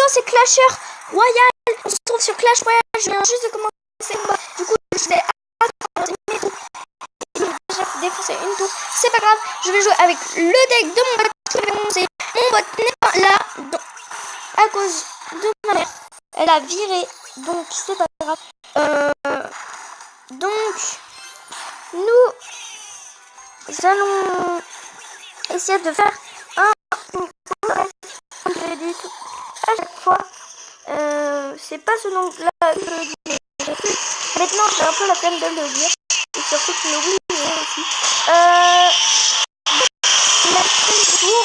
c'est Clasher Royale. On se retrouve sur Clash Royale. Je viens juste de commencer. Du coup, je vais mes tours. J'ai défoncé une tour. C'est pas grave. Je vais jouer avec le deck de mon bot. Mon bot n'est pas là à cause de ma mère. Elle a viré. Donc, c'est pas grave. Donc, nous allons essayer de faire à chaque fois. C'est pas ce nom-là que je dis. Maintenant, j'ai un peu la peine de le dire. Et surtout que je l'oublie aussi. La tour.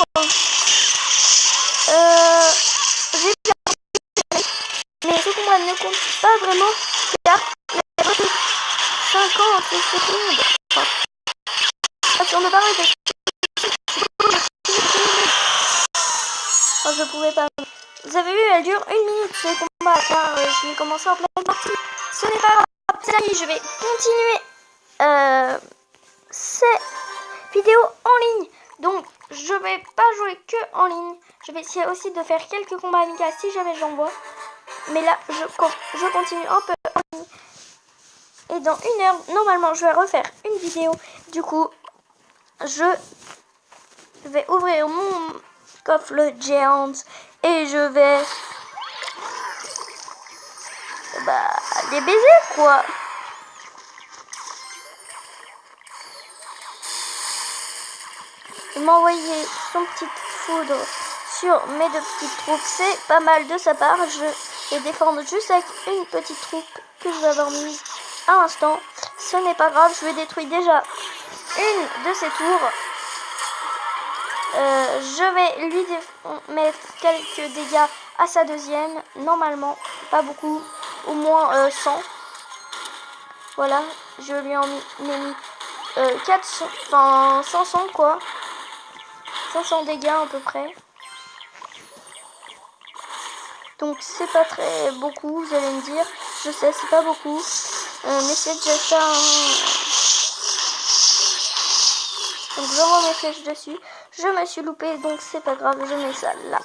J'ai mais ce combat ne compte pas vraiment car il y a 50 secondes. Enfin, on ne parle pas. Oh, je pouvais pas. Vous avez vu, elle dure 1 minute ce combat car je l'ai commencé en pleine partie. Ce n'est pas grave, les amis, je vais continuer ces vidéos en ligne. Donc, je vais pas jouer que en ligne. Je vais essayer aussi de faire quelques combats amicaux si jamais j'en vois. Mais là, je continue un peu en ligne. Et dans 1 heure, normalement, je vais refaire une vidéo. Du coup, je vais ouvrir mon coffre géant et je vais les baiser, quoi. Il m'a envoyé son petite foudre sur mes 2 petites troupes. C'est pas mal de sa part. Je vais défendre juste avec une petite troupe que je vais avoir mise à l'instant. Ce n'est pas grave, je vais détruire déjà une de ses tours. Je vais lui mettre quelques dégâts à sa deuxième. Normalement, pas beaucoup, au moins 100. Voilà, je lui en ai mis 400, enfin 500 quoi. 500 dégâts à peu près. Donc c'est pas très beaucoup, vous allez me dire. Je sais, c'est pas beaucoup. Mais c'est déjà ça. Donc j'envoie mes flèches dessus. Je me suis loupé, donc c'est pas grave, je mets ça là.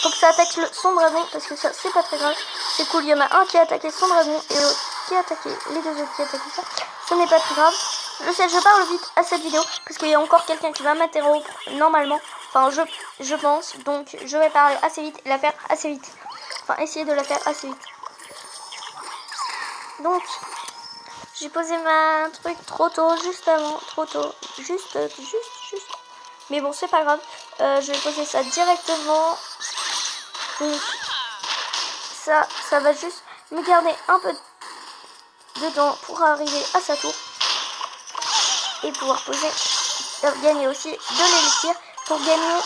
Faut que ça attaque son dragon, parce que ça c'est pas très grave. C'est cool, il y en a un qui a attaqué son dragon et l'autre qui a attaqué, les 2 autres qui a attaqué ça. Ce n'est pas très grave. Je sais, je parle vite à cette vidéo, parce qu'il y a encore quelqu'un qui va m'interrompre normalement. Enfin, je pense, donc je vais parler assez vite et la faire assez vite. Enfin, essayer de la faire assez vite. Donc, j'ai posé ma truc trop tôt, juste avant, trop tôt. Juste. Mais bon, c'est pas grave. Je vais poser ça directement. Donc, ça va juste me garder un peu de temps pour arriver à sa tour. Et pouvoir gagner aussi de l'élixir pour gagner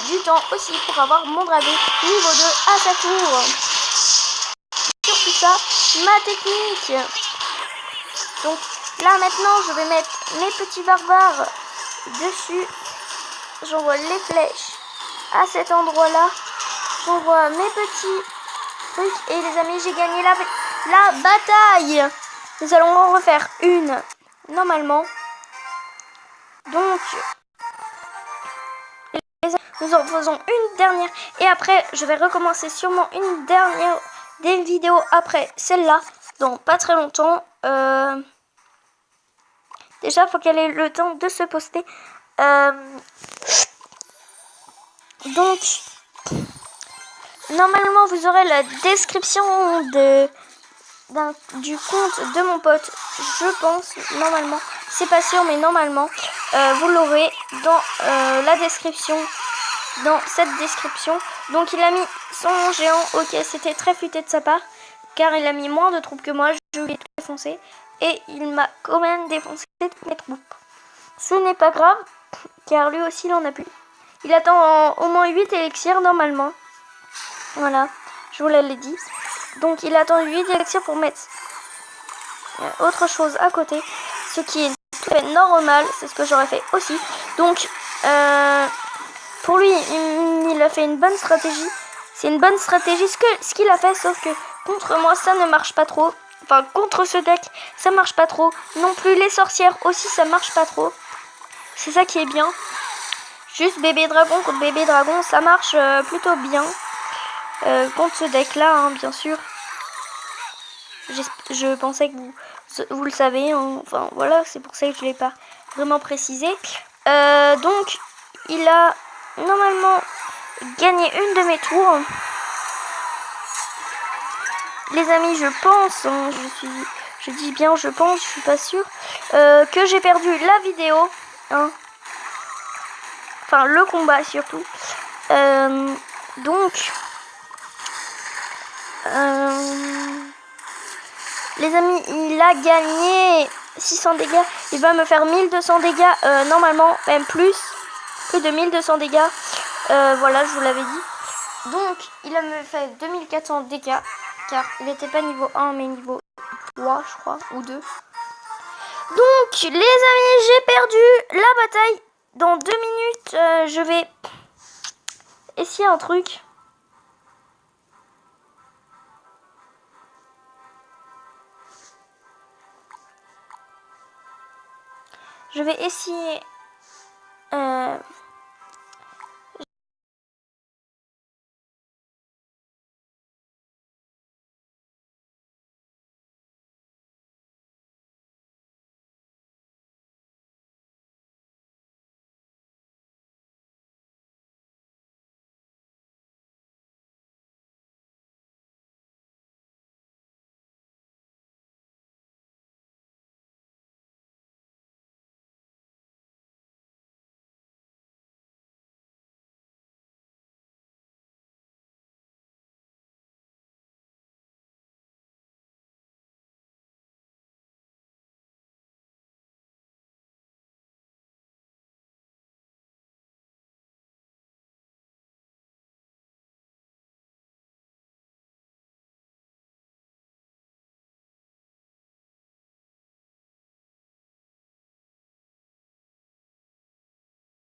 du temps aussi pour avoir mon dragon niveau 2 à sa tour. Surtout ça, ma technique. Donc là maintenant je vais mettre mes petits barbares dessus. J'envoie les flèches à cet endroit là. J'envoie mes petits trucs et les amis, j'ai gagné la bataille. Nous allons en refaire une normalement. Donc nous en faisons une dernière et après je vais recommencer sûrement une dernière des vidéos après celle-là dans pas très longtemps. Déjà faut qu'elle ait le temps de se poster. Donc normalement vous aurez la description du compte de mon pote, je pense, normalement, c'est pas sûr mais normalement vous l'aurez dans la description, dans cette description. Donc il a mis son géant, ok, c'était très futé de sa part car il a mis moins de troupes que moi, je l'ai tout défoncé et il m'a quand même défoncé mes troupes. Ce n'est pas grave car lui aussi il en a plus. Il attend au moins 8 élixirs normalement. Voilà, je vous l'ai dit. Donc il attend 8 élixirs pour mettre autre chose à côté. Ce qui est tout à fait normal, c'est ce que j'aurais fait aussi. Donc pour lui, il a fait une bonne stratégie. C'est une bonne stratégie ce qu'il a fait, sauf que contre moi ça ne marche pas trop. Enfin contre ce deck ça marche pas trop. Non plus les sorcières aussi ça marche pas trop. C'est ça qui est bien. Juste bébé dragon contre bébé dragon ça marche plutôt bien. contre ce deck là, hein, bien sûr. Je pensais que vous le savez, hein. Enfin voilà, c'est pour ça que je ne l'ai pas vraiment précisé. Donc il a normalement gagné une de mes tours. Les amis, je pense, hein, je dis bien je pense, je suis pas sûre, que j'ai perdu la vidéo, hein. Enfin le combat surtout. Donc les amis, il a gagné 600 dégâts. Il va me faire 1200 dégâts, normalement, même plus de 1200 dégâts. Voilà, je vous l'avais dit. Donc, il a me fait 2400 dégâts, car il n'était pas niveau 1, mais niveau 3, je crois, ou 2. Donc, les amis, j'ai perdu la bataille. Dans 2 minutes, je vais essayer un truc. Je vais essayer